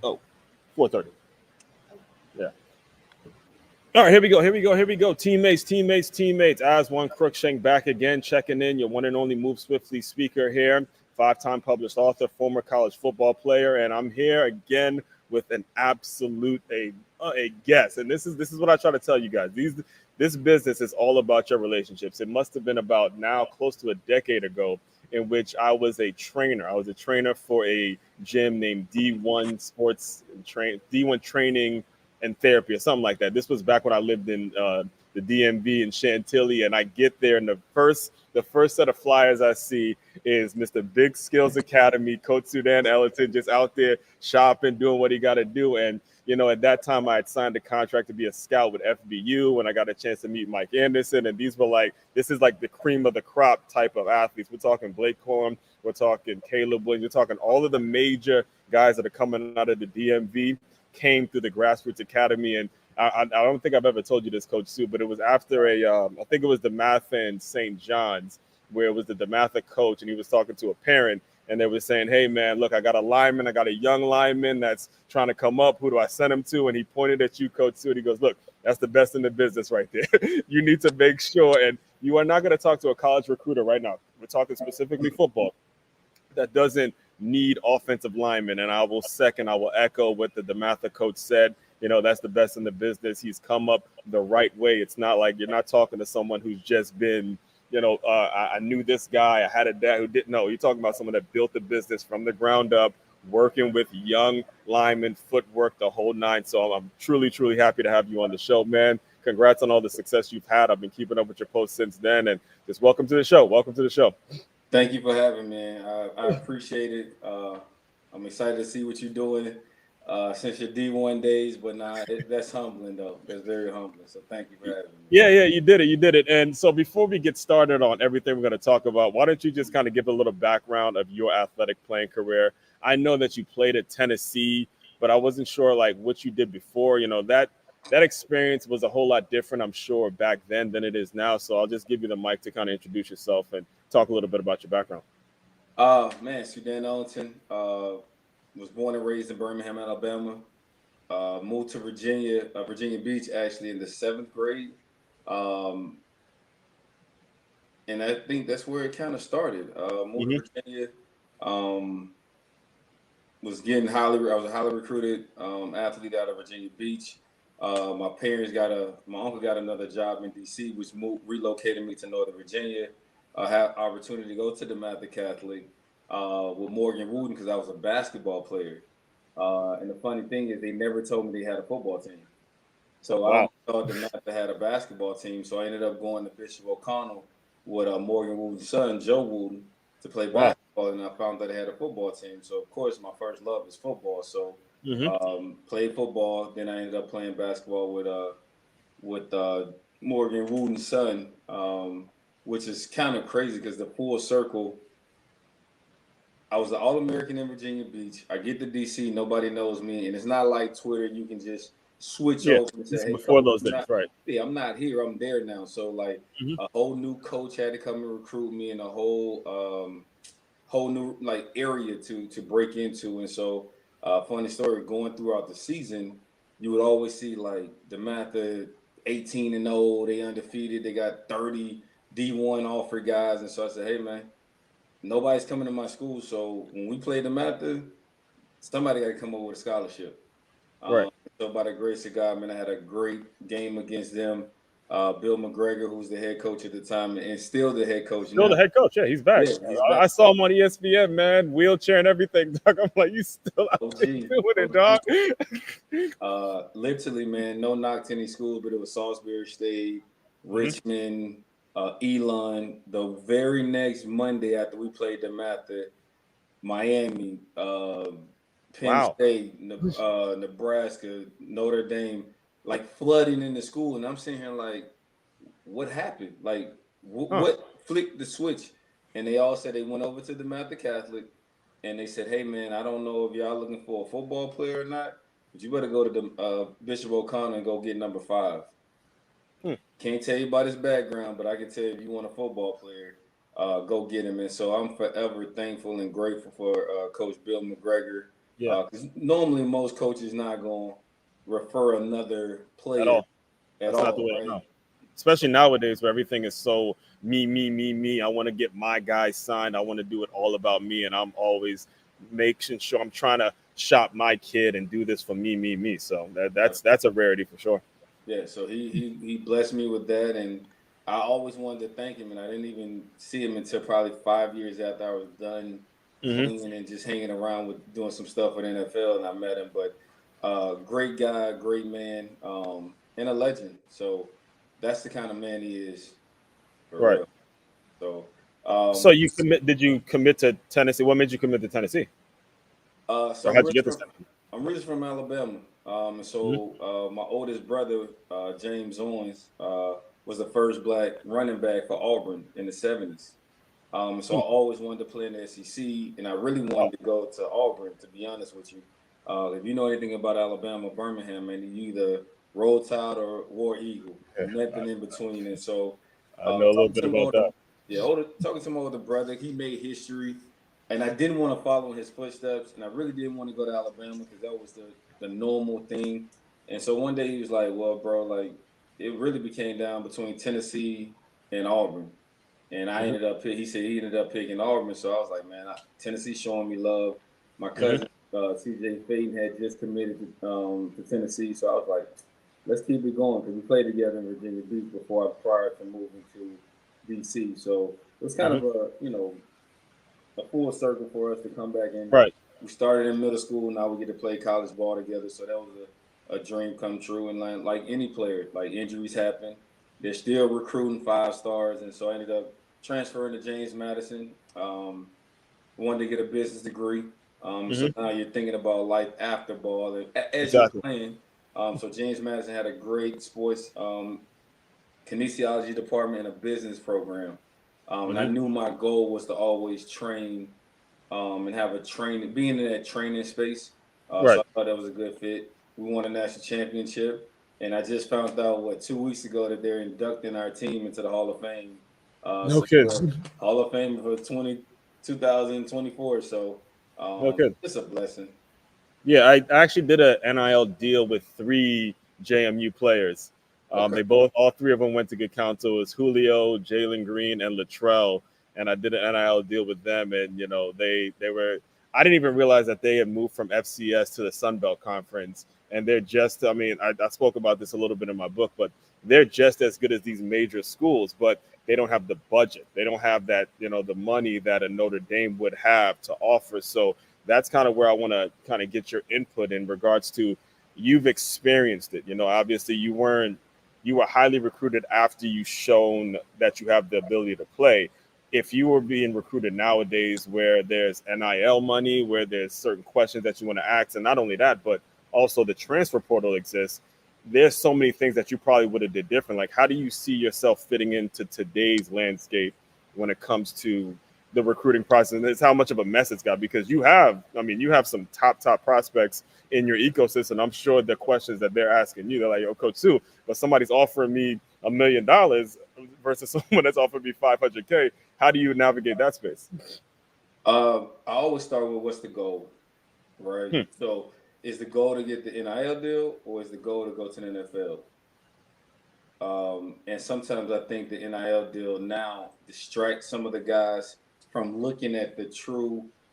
Oh, 4:30. Yeah. All right, here we go. Here we go. Here we go. Teammates. Aswand Cruickshank back again, checking in. Your one and only Move Swiftly speaker here, five-time published author, former college football player, and I'm here again with an absolute a guest. And this is what I try to tell you guys. This business is all about your relationships. It must have been about now close to a decade ago in which I was a trainer. I was a trainer for a gym named D1 Training and Therapy or something like that. This was back when I lived in the DMV in Chantilly, and I get there, and the first set of flyers I see is Mr. Big Skills Academy, Coach Sudan Ellington, just out there shopping, doing what he got to do. And at that time, I had signed a contract to be a scout with FBU, and I got a chance to meet Mike Anderson. And this is like the cream of the crop type of athletes. We're talking Blake Corum, we're talking Caleb Williams, we're talking all of the major guys that are coming out of the DMV came through the grassroots academy. And I don't think I've ever told you this, Coach Sue, but it was after I think it was DeMatha and St. John's, where it was the DeMatha coach, and he was talking to a parent, and they were saying, "Hey, man, look, I got a young lineman that's trying to come up. Who do I send him to?" And he pointed at you, Coach Sue, and he goes, "Look, that's the best in the business right there. You need to make sure, and you are not going to talk to a college recruiter right now. We're talking specifically football that doesn't need offensive linemen." And I will echo what the DeMatha coach said. That's the best in the business. He's come up the right way. It's not like you're not talking to someone who's just been, I knew this guy, I had a dad who didn't know. You're talking about someone that built the business from the ground up, working with young linemen, footwork, the whole nine. So I'm truly, truly happy to have you on the show, man. Congrats on all the success you've had. I've been keeping up with your posts since then. And just welcome to the show. Welcome to the show. Thank you for having me. I appreciate it. I'm excited to see what you're doing since your D1 days, but that's humbling though. That's very humbling. So thank you for having me. Yeah, you did it. You did it. And so before we get started on everything we're going to talk about, why don't you just kind of give a little background of your athletic playing career? I know that you played at Tennessee, but I wasn't sure like what you did before. That experience was a whole lot different, I'm sure, back then than it is now. So I'll just give you the mic to kind of introduce yourself and talk a little bit about your background. Man, Sudan Ellington was born and raised in Birmingham, Alabama. Moved to Virginia Beach, actually in the seventh grade. Um, and I think that's where it kind of started. Moved Hmm. to Virginia. Um, I was a highly recruited athlete out of Virginia Beach. My uncle got another job in DC, which relocated me to Northern Virginia. I had opportunity to go to the Mather Catholic with Morgan Wooden because I was a basketball player. And the funny thing is, they never told me they had a football team. So I Wow. always thought the Mather had a basketball team. So I ended up going to Bishop O'Connell with Morgan Wooden's son, Joe Wooden, to play Wow. basketball. And I found that they had a football team. So, of course, my first love is football. So Hmm. played football. Then I ended up playing basketball with Morgan Wooden's son, which is kind of crazy because the full circle. I was an All American in Virginia Beach. I get to DC, nobody knows me, and it's not like Twitter. You can just switch Yeah. over and say, This is "Hey, before coach, those days, right? I'm not here. I'm there now." So like Hmm. a whole new coach had to come and recruit me, and a whole new like area to break into. And so, funny story, going throughout the season, you would always see like the math of 18-0, they undefeated, they got 30 D1 offer guys, and so I said, "Hey man, nobody's coming to my school, so when we play the Mather, somebody got to come up with a scholarship." Right. Um, so by the grace of God, man, I had a great game against them. Bill McGregor, who's the head coach at the time, and still the head coach Still now. the head coach. Yeah, he's back. Yeah, he's back. I saw him on ESPN, man, wheelchair and everything. Dog. I'm like, you still out there OG, doing it, OG. dog? Literally, man, no knock to any schools, but it was Salisbury State, Hmm. Richmond, Elon. The very next Monday after we played the Mather, Miami, Penn Wow. State, Nebraska, Notre Dame, like flooding in the school, and I'm sitting here like, what happened? Like, Huh. what flicked the switch? And they all said they went over to the Mather Catholic, and they said, "Hey, man, I don't know if y'all looking for a football player or not, but you better go to the Bishop O'Connor and go get number 5." Hmm. Can't tell you about his background, but I can tell you if you want a football player, go get him. And so I'm forever thankful and grateful for Coach Bill McGregor Yeah, Because normally most coaches not going to refer another at player all. at That's not the all, way. right? No, especially nowadays where everything is so me, me, me, me. I want to get my guy signed. I want to do it all about me, and I'm always making sure I'm trying to shop my kid and do this for me, me, me. So that's a rarity for sure. Yeah, so he blessed me with that, and I always wanted to thank him, and I didn't even see him until probably 5 years after I was done Hmm. playing and just hanging around with doing some stuff with NFL, and I met him. But great guy, great man, and a legend. So that's the kind of man he is, for Right. real. So So you commit? Did you commit to Tennessee? What made you commit to Tennessee, so or how'd you get this? I'm really from Alabama. And Mm-hmm. so my oldest brother, James Owens, was the first black running back for Auburn in the '70s. So I always wanted to play in the SEC, and I really Wow. wanted to go to Auburn. To be honest with you, if you know anything about Alabama, Birmingham, man, you either Roll Tide or War Eagle, Yeah, nothing in between. And so, I know a little talking bit to my about older, that. yeah, talking to my older brother, he made history, and I didn't want to follow in his footsteps, and I really didn't want to go to Alabama because that was the normal thing. And so one day he was like, "Well, bro, like it really became down between Tennessee and Auburn." And I Hmm. ended up, he said he ended up picking Auburn. So I was like, man, Tennessee showing me love. My Hmm. cousin, CJ Faden, had just committed to Tennessee. So I was like, let's keep it going because we played together in Virginia Beach prior to moving to DC. So it was kind Hmm. of a full circle for us to come back in. Right. We started in middle school. Now we get to play college ball together. So that was a dream come true. And like any player, like injuries happen. They're still recruiting 5 stars. And so I ended up transferring to James Madison. Wanted to get a business degree. So Hmm. now you're thinking about life after ball as you're Exactly. playing. So James Madison had a great sports kinesiology department and a business program. And I Hmm. knew my goal was to always train and have a training, being in that training space. So Right. I thought that was a good fit. We won a national championship, and I just found out 2 weeks ago that they're inducting our team into the Hall of Fame. No So we're kids. Hall of Fame for 2024. So No kids. it's a blessing. Yeah, I actually did a NIL deal with three JMU players. Okay. They all three of them went to good counsel. It was Julio, Jalen Green, and Latrell. And I did an NIL deal with them, and they were. I didn't even realize that they had moved from FCS to the Sun Belt Conference, and they're just. I mean, I spoke about this a little bit in my book, but they're just as good as these major schools, but they don't have the budget. They don't have that, the money that a Notre Dame would have to offer. So that's kind of where I want to kind of get your input in regards to you've experienced it. Obviously you were highly recruited after you shown that you have the ability to play. If you were being recruited nowadays where there's NIL money, where there's certain questions that you want to ask, and not only that, but also the transfer portal exists, there's so many things that you probably would have did different. Like, how do you see yourself fitting into today's landscape when it comes to the recruiting process? And it's how much of a mess it's got, because you have some top prospects in your ecosystem. I'm sure the questions that they're asking you, they're like, "Yo, Coach Sue, but somebody's offering me $1 million versus someone that's offering me 500K. How do you navigate that space?" I always start with what's the goal, right? Hmm. So is the goal to get the NIL deal or is the goal to go to the NFL? And sometimes I think the NIL deal now distracts some of the guys from looking at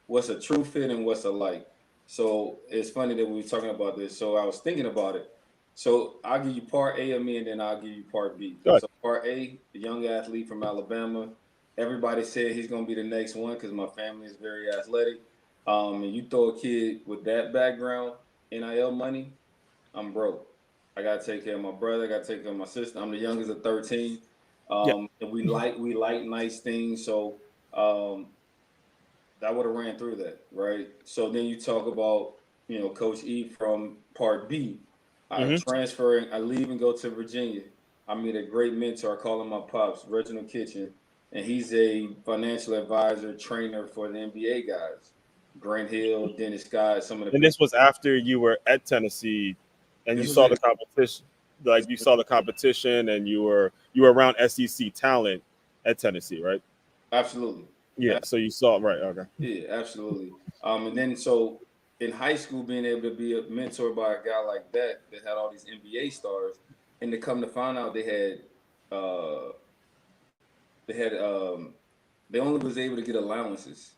what's a true fit and what's a like. So it's funny that we were talking about this. So I was thinking about it. So I'll give you part A of me and then I'll give you part B. Go ahead. So part A, the young athlete from Alabama. Everybody said he's going to be the next one because my family is very athletic. And you throw a kid with that background, NIL money, I'm broke. I gotta take care of my brother. I gotta take care of my sister. I'm the youngest of 13. Yeah. And we like nice things. So that would have ran through that, right? So then you talk about, Coach E from Part B. I Hmm. transfer, I leave and go to Virginia. I meet a great mentor. I call him my pops, Reginald Kitchen, and he's a financial advisor, trainer for the NBA guys. Grant Hill, Dennis Scott, some of the And big. this was after you were at Tennessee and you This was saw in the competition. Like, you saw the competition and you were around SEC talent at Tennessee, right? absolutely. Yeah. So you saw, right? Okay. Yeah, absolutely. And then so in high school, being able to be a mentor by a guy like that had all these NBA stars, and to come to find out uh, they had they only was able to get allowances.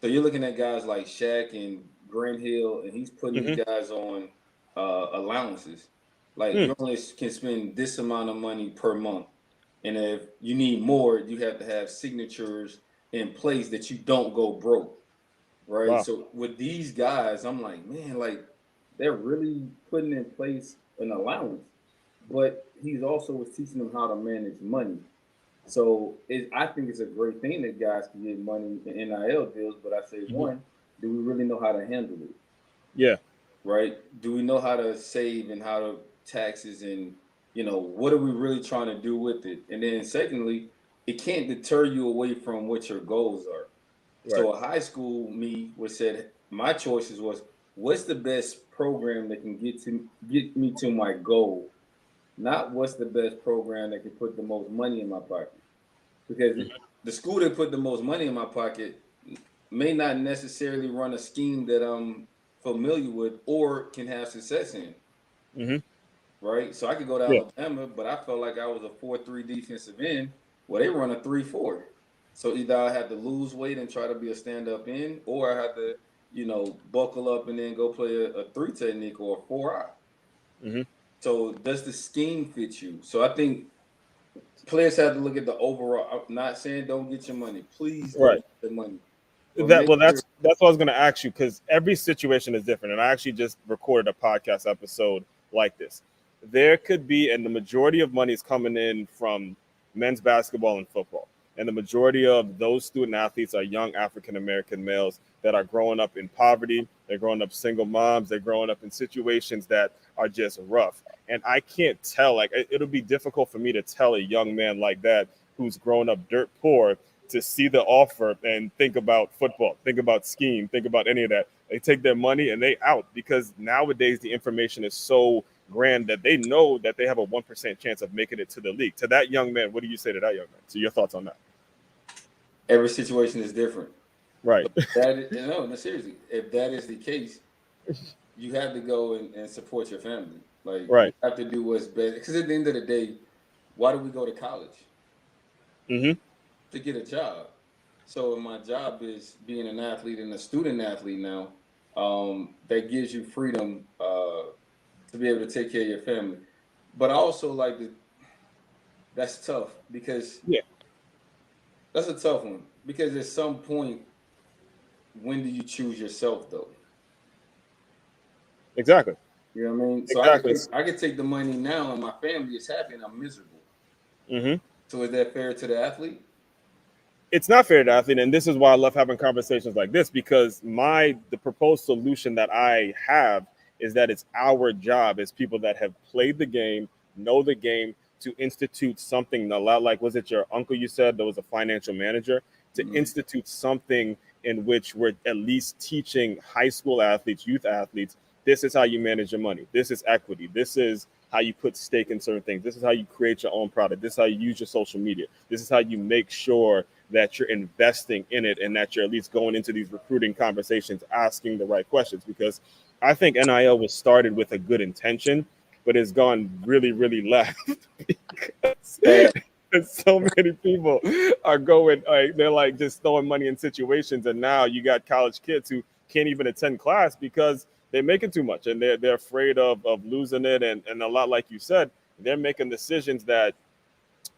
So you're looking at guys like Shaq and Grant Hill, and he's putting Mm-hmm. these guys on allowances. Like you only can spend this amount of money per month, and if you need more, you have to have signatures in place that you don't go broke, right? Wow. So with these guys, I'm like, man, like they're really putting in place an allowance, but he's also was teaching them how to manage money. So I think it's a great thing that guys can get money in NIL deals. But I say, Mm-hmm. one, do we really know how to handle it? Yeah. Right? Do we know how to save and how to taxes and what are we really trying to do with it? And then secondly, it can't deter you away from what your goals are. Right. So a high school me was said my choices was what's the best program that can get me to my goal, not what's the best program that can put the most money in my pocket. Because the school that put the most money in my pocket may not necessarily run a scheme that I'm familiar with or can have success in. Mm-hmm. Right. So I could go to Yeah. Alabama, but I felt like I was a 4-3 defensive end. Well, they run a 3-4. So either I had to lose weight and try to be a stand up end, or I had to, buckle up and then go play a three technique or a 4-eye. Mm-hmm. So does the scheme fit you? So I think players have to look at the overall. I'm not saying don't get your money. Please go Right. get the money. But That make well, sure. that's what I was going to ask you, because every situation is different, and I actually just recorded a podcast episode like this. There could be, and the majority of money is coming in from men's basketball and football, and the majority of those student athletes are young African American males that are growing up in poverty. They're growing up single moms. They're growing up in situations that are just rough, and I can't tell. Like it'll be difficult for me to tell a young man like that who's grown up dirt poor to see the offer and think about football, think about scheme, think about any of that. They take their money and they out, because nowadays the information is so grand that they know that they have a 1% chance of making it to the league. To that young man, what do you say to that young man? So your thoughts on that? Every situation is different. Right. No, seriously. If that is the case, you have to go and support your family. Like you Right. have to do what's best. Because at the end of the day, why do we go to college? Mm-hmm. To get a job. So my job is being an athlete and a student athlete now. That gives you freedom to be able to take care of your family. But I also like that's tough because Yeah. that's a tough one. Because at some point, when do you choose yourself though? Exactly. You know what I mean? So Exactly. I could take the money now and my family is happy and I'm miserable. Mm-hmm. So is that fair to the athlete? It's not fair to athlete, and this is why I love having conversations like this, because the proposed solution that I have is that it's our job as people that have played the game, know the game, to institute something a lot like, was it your uncle you said that was a financial manager, to Mm-hmm. institute something in which we're at least teaching high school athletes, youth athletes, this is how you manage your money, this is equity, this is how you put stake in certain things, this is how you create your own product, this is how you use your social media, this is how you make sure that you're investing in it, and that you're at least going into these recruiting conversations asking the right questions. Because I think NIL was started with a good intention, but it's gone really, really left because so many people are going, like, they're like just throwing money in situations, and now you got college kids who can't even attend class because they're making too much, and they're afraid of losing it, and a lot, like you said, they're making decisions that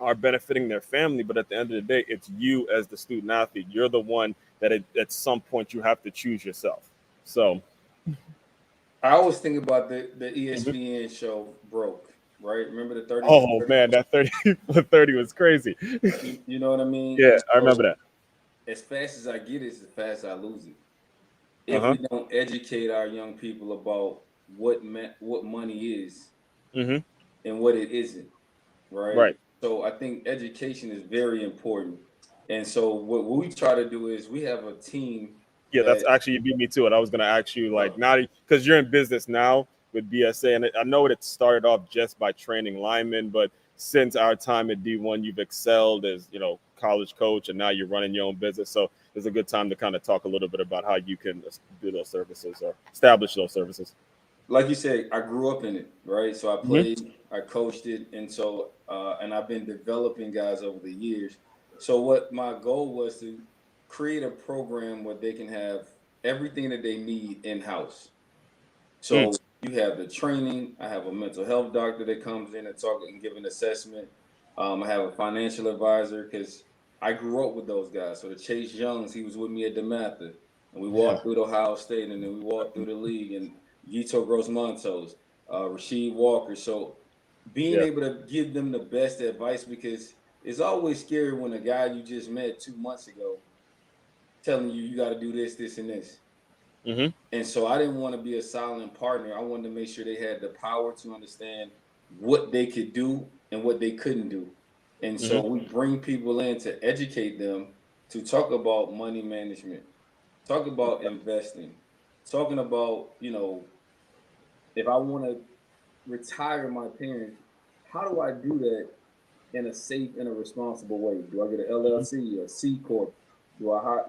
are benefiting their family, but at the end of the day, it's you as the student athlete. You're the one that at some point you have to choose yourself. So, I always think about the mhm. ESPN show Broke, right? Remember the 30 for Oh 30? man, that 30 for 30 was crazy. You know what I mean? Yeah, And I remember so that. as fast as I get it, as fast as I lose it. Uh If huh. we don't educate our young people about what money is Hmm. and what it isn't, right? Right. So I think education is very important. And so what we try to do is we have a team Yeah, that's that actually, you beat me to it. I was gonna ask you, like, uh, now because you're in business now with BSA, and I know it started off just by training linemen, but since our time at D1, you've excelled as college coach, and now you're running your own business. So is a good time to kind of talk a little bit about how you can do those services or establish those services. Like you said, I grew up in it, right? So I Mm-hmm. played, I coached it, and so and I've been developing guys over the years. So what my goal was to create a program where they can have everything that they need in house. Mm. So you have the training. I have a mental health doctor that comes in and talk and give an assessment. I have a financial advisor because I grew up with those guys. So the Chase Youngs, he was with me at DeMatha, and we Yeah. walked through the Ohio State, and then we walked through the league, and Gito Gross-Montos, Rasheed Walker. So being Yeah. able to give them the best advice, because it's always scary when a guy you just met 2 months ago telling you you got to do this, this, and this. Mm-hmm. And so I didn't want to be a silent partner. I wanted to make sure they had the power to understand what they could do and what they couldn't do. And Mm-hmm. so we bring people in to educate them, to talk about money management, talk about investing, talking about, if I want to retire my parents, how do I do that in a safe and a responsible way? Do I get an LLC, a C corp? Do I hire,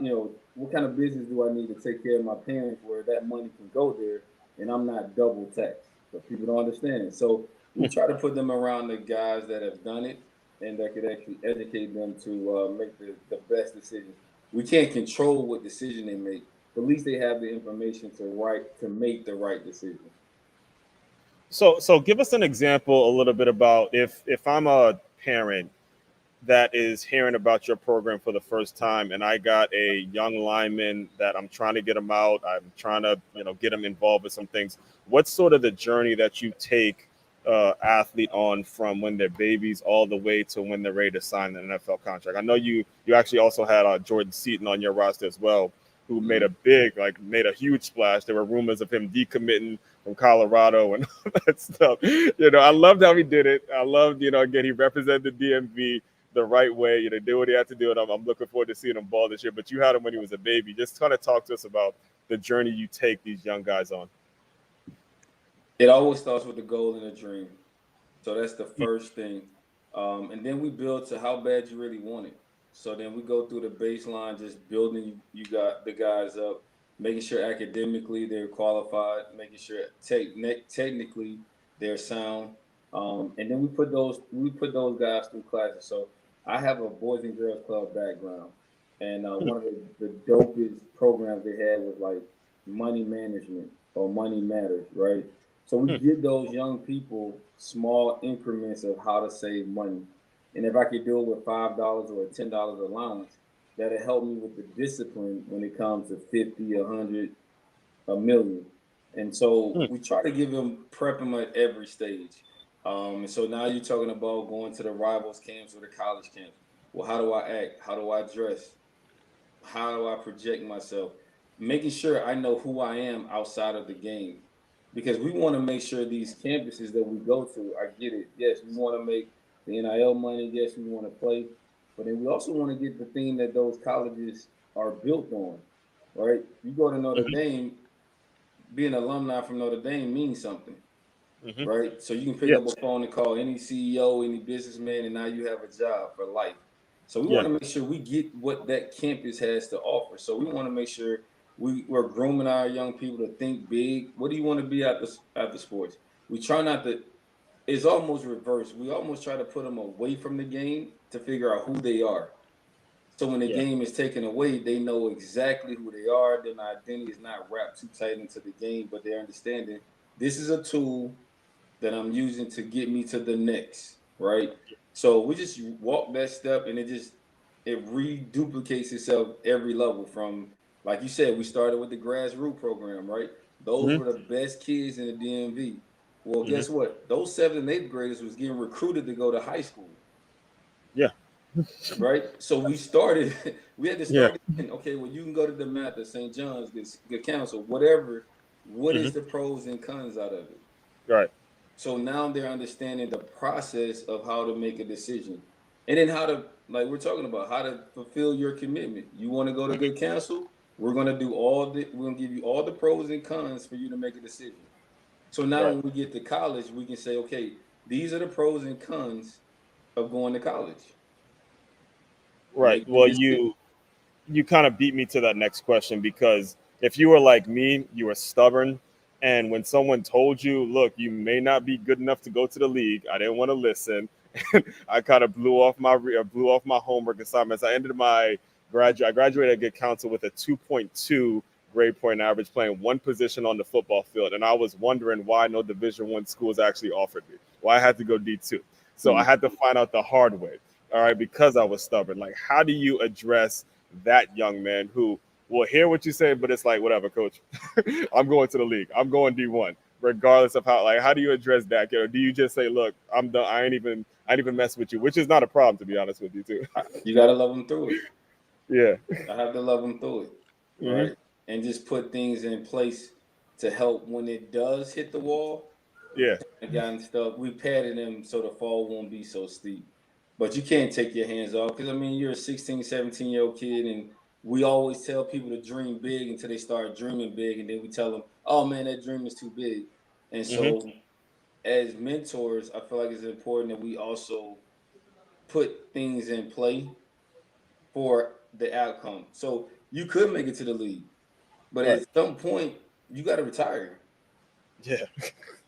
what kind of business do I need to take care of my parents where that money can go there and I'm not double taxed? But people don't understand. So we try to put them around the guys that have done it and that could actually educate them to make the best decisions. We can't control what decision they make, but at least they have the information to make the right decision. So give us an example a little bit about if I'm a parent that is hearing about your program for the first time, and I got a young lineman that I'm trying to get him out. I'm trying to get him involved with some things. What's sort of the journey that you take athlete on from when they're babies all the way to when they're ready to sign an NFL contract? I know you actually also had Jordan Seaton on your roster as well, who made a made a huge splash. There were rumors of him decommitting from Colorado and all that stuff. I loved how he did it. I loved, again, he represented the DMV the right way. Did what he had to do, and I'm looking forward to seeing him ball this year. But you had him when he was a baby. Just kind of talk to us about the journey you take these young guys on. It always starts with the goal and a dream. So that's the first thing. And then we build to how bad you really want it. So then we go through the baseline, just building you got the guys up, making sure academically they're qualified, making sure technically they're sound. And then we put those guys through classes. So I have a Boys and Girls Club background, and one of the dopest programs they had was like money management or money matters, right? So we give those young people small increments of how to save money. And if I could do it with $5 or a $10 allowance, that'll help me with the discipline when it comes to 50, 100, a million. And so we try to give them, prep them at every stage. And so now you're talking about going to the rivals camps or the college camps. Well, how do I act? How do I dress? How do I project myself? Making sure I know who I am outside of the game. Because we want to make sure these campuses that we go to, I get it. Yes, we want to make the NIL money. Yes, we want to play. But then we also want to get the thing that those colleges are built on, right? You go to Notre Mm-hmm. Dame, being an alumni from Notre Dame means something, Mm-hmm. right? So you can pick Yeah. up a phone and call any CEO, any businessman, and now you have a job for life. So we Yeah. want to make sure we get what that campus has to offer. So we want to make sure we're grooming our young people to think big. What do you want to be at the sports? We try not to. It's almost reversed. We almost try to put them away from the game to figure out who they are. So when the Yeah. game is taken away, they know exactly who they are. Their identity is not wrapped too tight into the game, but they're understanding this is a tool that I'm using to get me to the next, right? So we just walk that step, and it reduplicates itself every level. From, like you said, we started with the grassroots program, right? Those Mm-hmm. were the best kids in the DMV. Well, Mm-hmm. guess what? Those 7th and 8th graders was getting recruited to go to high school, Yeah. right? So we started, we had to Yeah. start again. Okay, well, you can go to the math at St. John's, good counsel, whatever. What Mm-hmm. is the pros and cons out of it? Right. So now they're understanding the process of how to make a decision. And then how to, like we're talking about, how to fulfill your commitment. You want to go to good counsel? We're gonna give you all the pros and cons for you to make a decision. So now Right. when we get to college, we can say, okay, these are the pros and cons of going to college. Right. Make the Well, decision. you kind of beat me to that next question, because if you were like me, you were stubborn. And when someone told you, look, you may not be good enough to go to the league, I didn't want to listen. I kind of blew off my homework assignments. I graduated at good counsel with a 2.2 grade point average, playing one position on the football field. And I was wondering why no Division I schools actually offered me, why I had to go D2. So I had to find out the hard way. All right, because I was stubborn. Like, how do you address that young man who will hear what you say, but it's like, whatever, coach, I'm going to the league. I'm going D1, regardless of how. Like, how do you address that? Or do you just say, look, I'm done. I ain't even mess with you, which is not a problem, to be honest with you, too. You gotta love them through it. Yeah. I have to love them through it, Mm-hmm. right? And just put things in place to help when it does hit the wall. Yeah. And gotten stuff. We padded them so the fall won't be so steep. But you can't take your hands off, because I mean, you're a 16, 17-year-old kid, and we always tell people to dream big until they start dreaming big, and then we tell them, oh man, that dream is too big. And Mm-hmm. so as mentors, I feel like it's important that we also put things in play for the outcome. So you could make it to the league, but Right. at some point you got to retire. Yeah.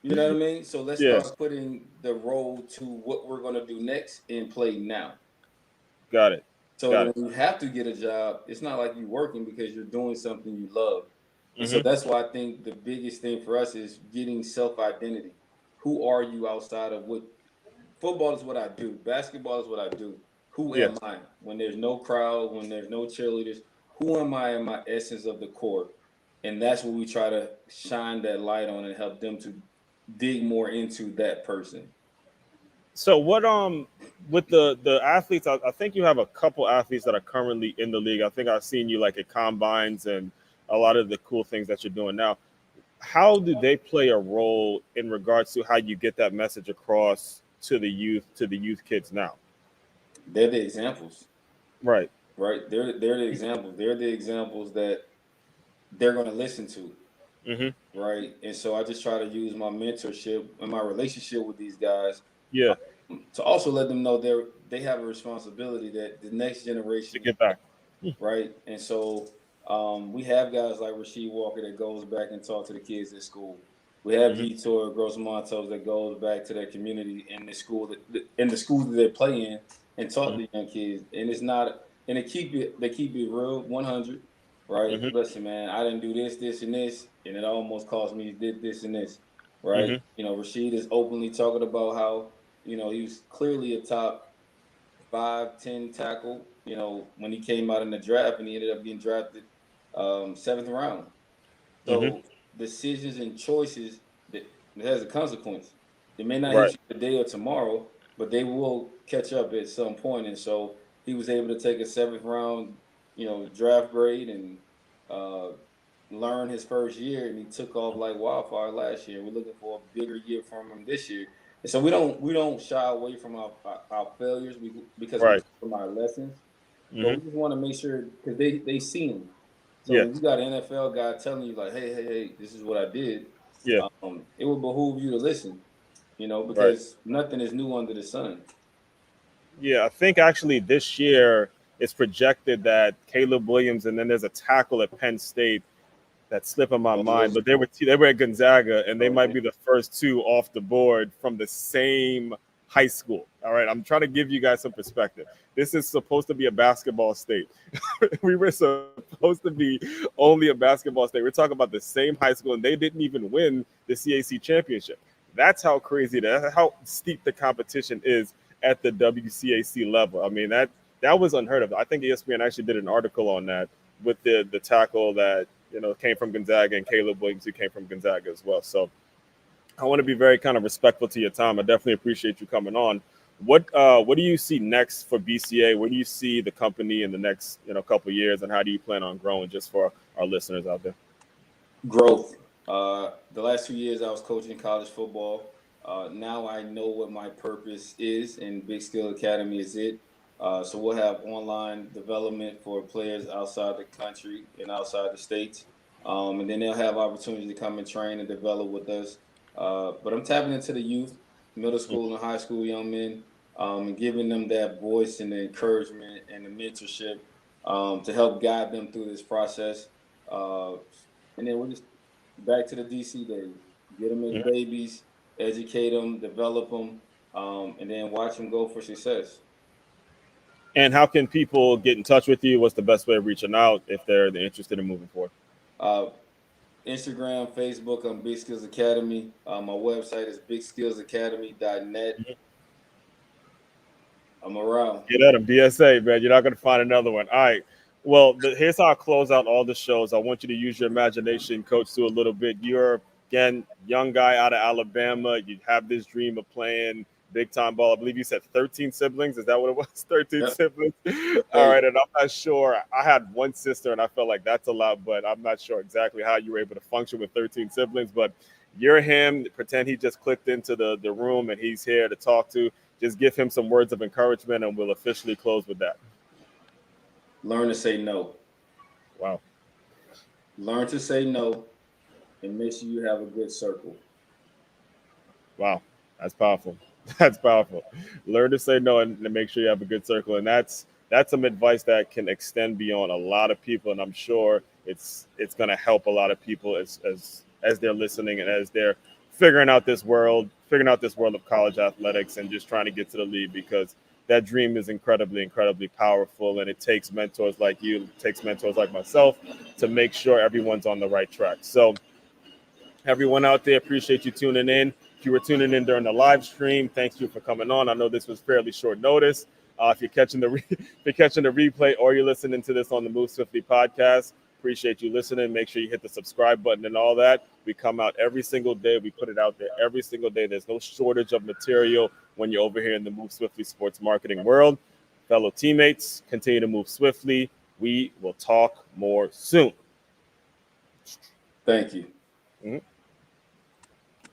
You know what I mean? So let's Yeah. start putting the road to what we're going to do next in play now. Got it. So Got when it. you have to get a job, it's not like you're working, because you're doing something you love. And so Mm-hmm. that's why I think the biggest thing for us is getting self identity. Who are you outside of what football is what I do, basketball is what I do. Who Yeah. am I? When there's no crowd, when there's no cheerleaders, who am I in my essence of the core? And that's what we try to shine that light on and help them to dig more into that person. So what with the athletes, I think you have a couple athletes that are currently in the league. I think I've seen you like at combines and a lot of the cool things that you're doing now. How do they play a role in regards to how you get that message across to the youth kids now? They're the examples, Right. right? They're the examples. They're the examples that they're going to listen to, Mm-hmm. right? And so I just try to use my mentorship and my relationship with these guys Yeah. to also let them know they have a responsibility, that the next To generation, get back. right? And so we have guys like Rasheed Walker that goes back and talk to the kids at school. We have Mm-hmm. Vitor Grossmontos that goes back to their community in the schools that they play in, and talk Mm-hmm. to young kids. And it's not, and they keep it real 100, right? Mm-hmm. Listen, man, I didn't do this, and this, and it almost cost me this and this, right? Mm-hmm. You know, Rasheed is openly talking about how, he was clearly a top 5, 10 tackle, when he came out in the draft, and he ended up getting drafted seventh round. Mm-hmm. So decisions and choices that it has a consequence. They may not hit Right. you today or tomorrow, but they will catch up at some point. And so he was able to take a seventh round, draft grade, and uh, learn his first year, and he took off like wildfire last year. We're looking for a bigger year from him this year. And so we don't shy away from our failures, because we Right. come from our lessons, but Mm-hmm. we just want to make sure, because they see them. So Yeah. when you got an NFL guy telling you like, hey, this is what I did, Yeah. it would behoove you to listen, Right. because nothing is new under the sun. Yeah, I think actually this year it's projected that Caleb Williams, and then there's a tackle at Penn State that slip in my mind, but they were at Gonzaga, and they might Okay. be the first two off the board from the same high school. All right, I'm trying to give you guys some perspective. This is supposed to be a basketball state. We were supposed to be only a basketball state. We're talking about the same high school, and they didn't even win the CAC championship. That's how crazy that's how steep the competition is at the WCAC level. I mean that was unheard of. I think ESPN actually did an article on that with the tackle that came from Gonzaga, and Caleb Williams, who came from Gonzaga as well. So I want to be very kind of respectful to your time. I definitely appreciate you coming on. What do you see next for BCA? Where do you see the company in the next couple of years, and how do you plan on growing? Just for our listeners out there. Growth. The last 2 years I was coaching college football. Now I know what my purpose is, and Big Skill Academy is it. So we'll have online development for players outside the country and outside the states, and then they'll have opportunity to come and train and develop with us. But I'm tapping into the youth, middle school and high school young men, and giving them that voice and the encouragement and the mentorship, to help guide them through this process. And then we're just back to the DC days. Get them as babies, educate them, develop them, and then watch them go for success. And how can people get in touch with you? What's the best way of reaching out if they're interested in moving forward? Uh, Instagram, Facebook, I'm Big Skills Academy. My website is bigskillsacademy.net. I'm around. Get at them, DSA, man. You're not going to find another one. All right. Well, here's how I close out all the shows. I want you to use your imagination, Coach Sue, a little bit. You're, again, young guy out of Alabama. You have this dream of playing big time ball. I believe you said 13 siblings. Is that what it was? 13 Yep. siblings. All right. And I'm not sure. I had one sister, and I felt like that's a lot, but I'm not sure exactly how you were able to function with 13 siblings. But you're him. Pretend he just clicked into the room, and he's here to talk to. Just give him some words of encouragement, and we'll officially close with that. Learn to say no. Wow. Learn to say no, and make sure you have a good circle. Wow. That's powerful. That's powerful. Learn to say no and make sure you have a good circle. And that's some advice that can extend beyond a lot of people. And I'm sure it's going to help a lot of people as they're listening and as they're figuring out this world of college athletics and just trying to get to the league, because that dream is incredibly, incredibly powerful. And it takes mentors like you, it takes mentors like myself to make sure everyone's on the right track. So everyone out there, appreciate you tuning in. If you were tuning in during the live stream, thanks you for coming on. I know this was fairly short notice. If you're catching the replay or you're listening to this on the Move Swiftly podcast, appreciate you listening. Make sure you hit the subscribe button and all that. We come out every single day. We put it out there every single day. There's no shortage of material when you're over here in the Move Swiftly sports marketing world. Fellow teammates, continue to move swiftly. We will talk more soon. Thank you. Mm-hmm.